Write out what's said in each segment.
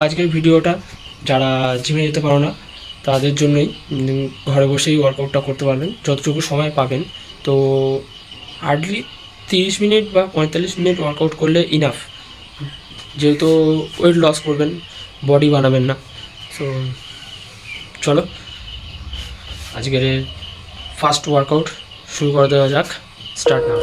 আজকের ভিডিওটা যারা জিমে যেতে পারো না তাদের জন্যই, ঘরে বসেই ওয়ার্কআউটটা করতে পারবেন যতটুকু সময় পাবেন। তো হার্ডলি 30 মিনিট বা 45 মিনিট ওয়ার্কআউট করলে ইনাফ, যেহেতু ওয়েট লস করবেন, বডি বানাবেন না। সো চলো আজকের ফার্স্ট ওয়ার্কআউট শুরু করে দেওয়া যাক। Start now.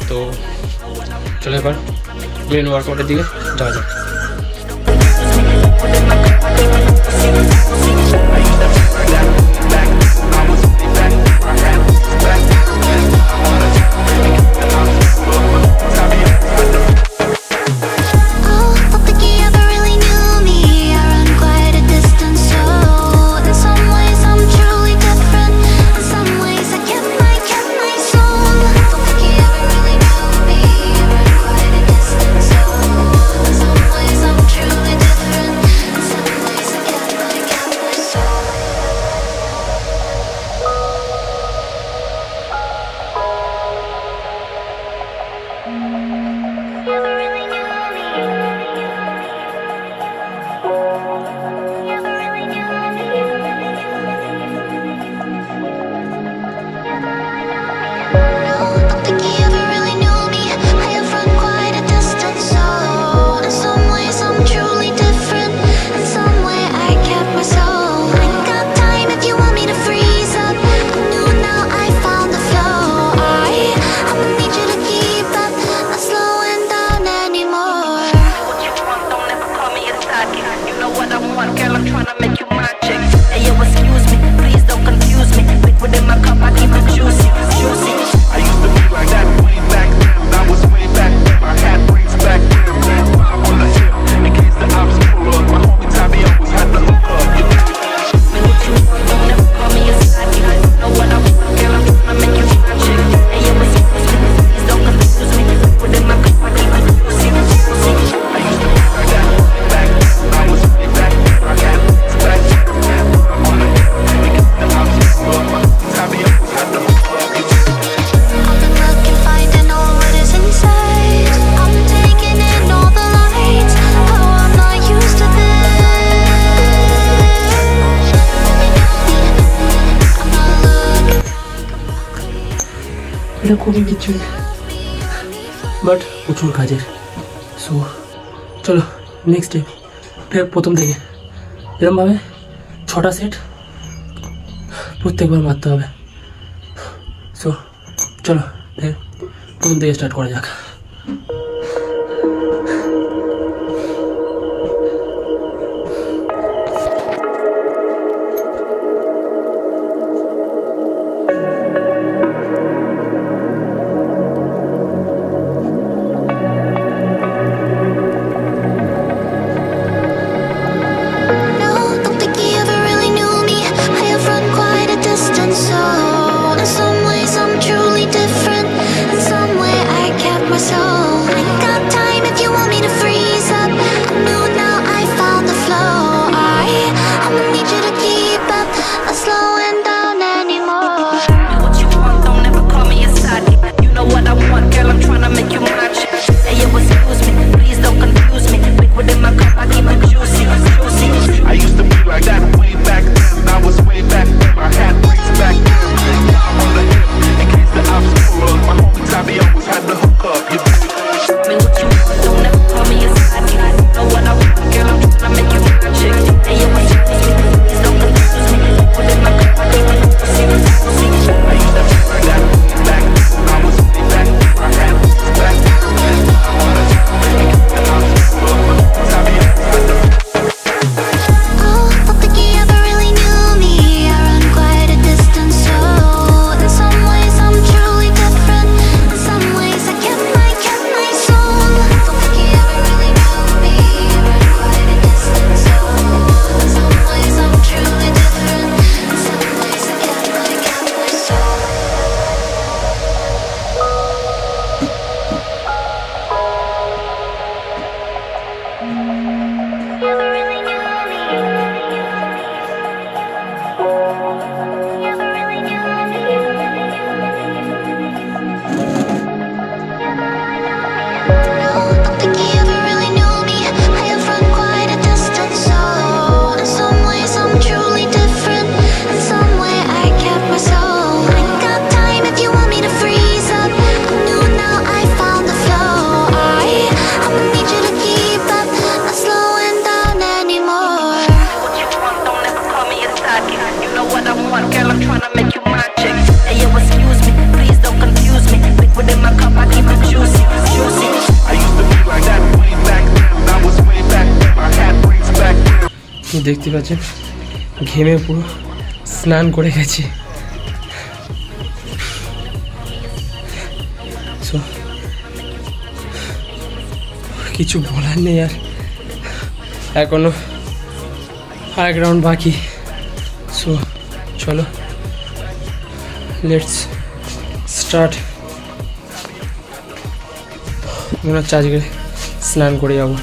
তো চলো এবার মেন ওয়ার্কআউটের দিকে যাওয়া যাক। এটা খুবই কিছু বাট প্রচুর কাজের। সো চলো নেক্সট স্টেপ, ফের প্রথম থেকে এরকমভাবে 6টা সেট প্রত্যেকবার মারতে হবে। সো চলো ফের প্রথম থেকে স্টার্ট করা যাক। দেখতে পাচ্ছেন ঘেমে পুরো স্নান করে গেছি। সো কিছু বলার নেই, আর এখনো আরেক রাউন্ড বাকি। সো চলো লেটস স্টার্ট। মনে হচ্ছে আজকে স্নান করে যাবো।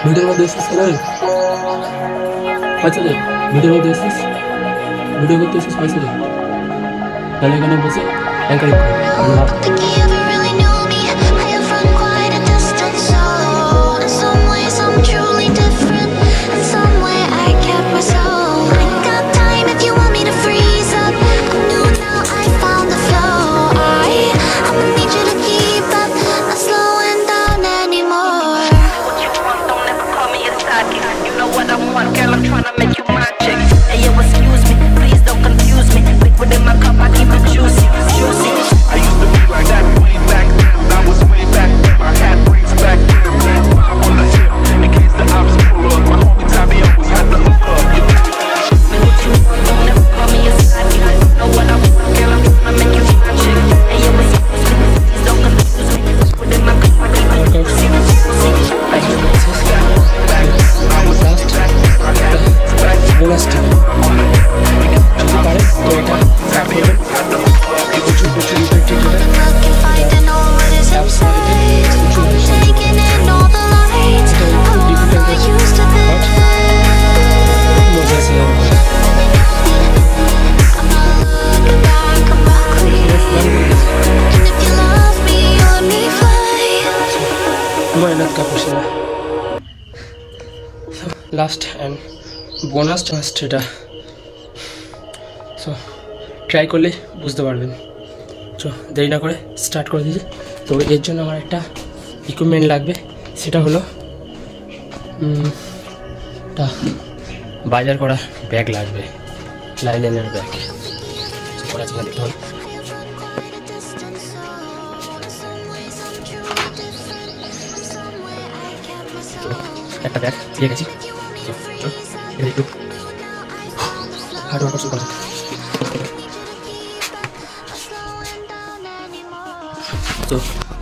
ভিডিওর মধ্যে এসেছিস কেন? পয়সা দে। ভিডিওর মধ্যে এসেছিস, ভিডিও করতে এসেছিস, পয়সা দে। তাহলে এখানে বসে অ্যাঙ্কারিং কর। লাস্ট অ্যান্ড বোনাস এটা। সো ট্রাই করলে বুঝতে পারবেন। সো দেরি না করে স্টার্ট করে দিয়েছি। তো এর জন্য আমার একটা ইকুইপমেন্ট লাগবে, সেটা হলো একটা বাজার করা ব্যাগ লাগবে, লাইলেনের ব্যাগ। দেখতে হবে একটা ব্যাগ দিয়ে গেছি। একটু হার্ড ওয়ার্ক শুরু করা। তো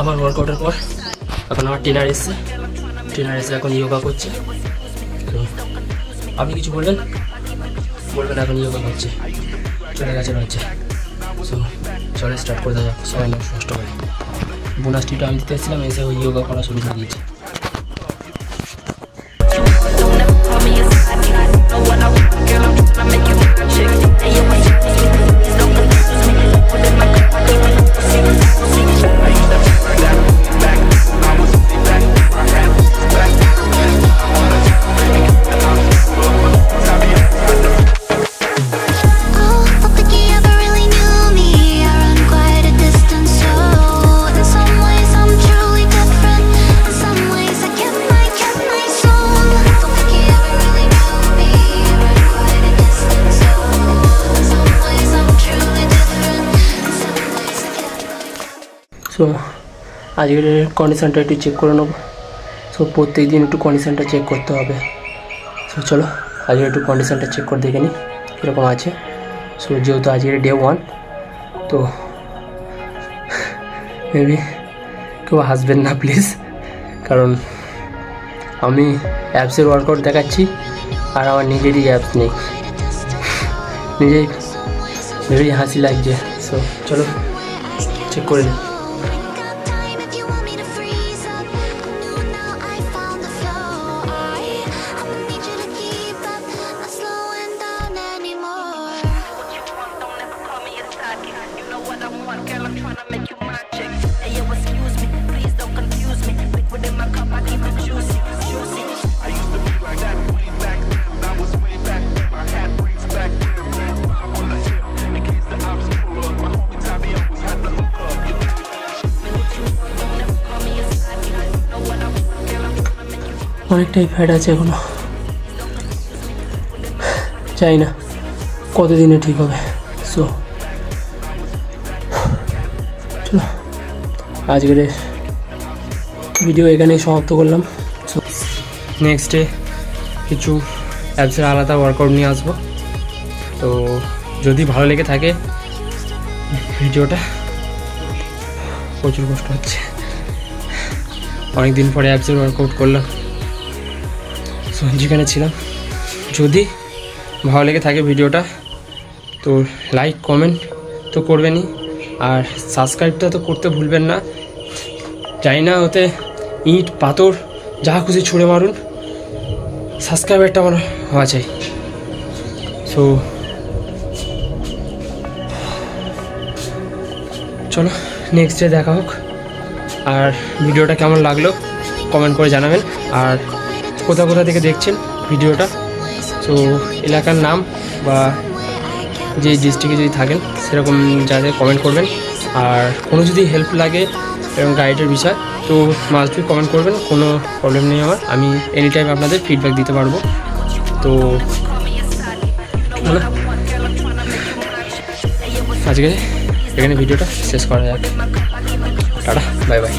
আমার ওয়ার্কআউটের পর এখন আমার ট্রেনার এসে এখন যোগা করছে। তো আপনি কিছু বলবেন এখন যোগা করছে, চলে গেছে রয়েছে। সো চলে স্টার্ট করে দেওয়া যাক, সবাই নষ্ট করে। বোনাস টিটা আমি দিতে এসেছিলাম, এসে ওই যোগা করা শুরু করে দিয়েছে। সো আজকের কন্ডিশনটা একটু চেক করে নেবো। সো প্রত্যেক দিন একটু কন্ডিশনটা চেক করতে হবে। সো চলো আজকে একটু কন্ডিশনটা চেক করে দেখে নিই কীরকম আছে। সো যেহেতু আজকের ডে 1, তো মেবি কেউ হাসবেন না প্লিজ, কারণ আমি অ্যাপসের ওয়ার্কআউট দেখাচ্ছি আর আমার নিজেরই অ্যাপস নেই, নিজেই ভেবেই হাসি লাগছে। সো চলো চেক করে নিই। অনেকটাই ফ্যাট আছে এখনো, চাই না কতদিনে ঠিক হবে। সো চলো আজকের ভিডিও এখানেই সমাপ্ত করলাম। সো নেক্সট ডে কিছু অ্যাপসের আলাদা ওয়ার্কআউট নিয়ে আসবো। তো যদি ভালো লেগে থাকে ভিডিওটা, প্রচুর কষ্ট হচ্ছে, অনেকদিন পরে অ্যাপসের ওয়ার্কআউট করলাম। সো যেখানে ছিলাম, যদি ভালো লেগে থাকে ভিডিওটা তো লাইক কমেন্ট তো করবেনই, আর সাবস্ক্রাইবটা তো করতে ভুলবেন না। জানি না ওতে ইট পাথর যা খুশি ছুঁড়ে মারুন, সাবস্ক্রাইবারটা আমার হওয়া চাই। সো চলো নেক্সট ডে দেখা হোক, আর ভিডিওটা কেমন লাগলো কমেন্ট করে জানাবেন, আর কোথা থেকে দেখছেন ভিডিওটা। তো এলাকার নাম বা যে ডিস্ট্রিক্টে যদি থাকেন সেরকম যাদের কমেন্ট করবেন, আর কোনো যদি হেল্প লাগে এবং গাইডের বিষয় তো মাস্ট বি কমেন্ট করবেন, কোনো প্রবলেম নেই আমার, আমি এনি টাইম আপনাদের ফিডব্যাক দিতে পারবো। তো আজকে এখানে ভিডিওটা শেষ করা যাক। Tata, bye bye.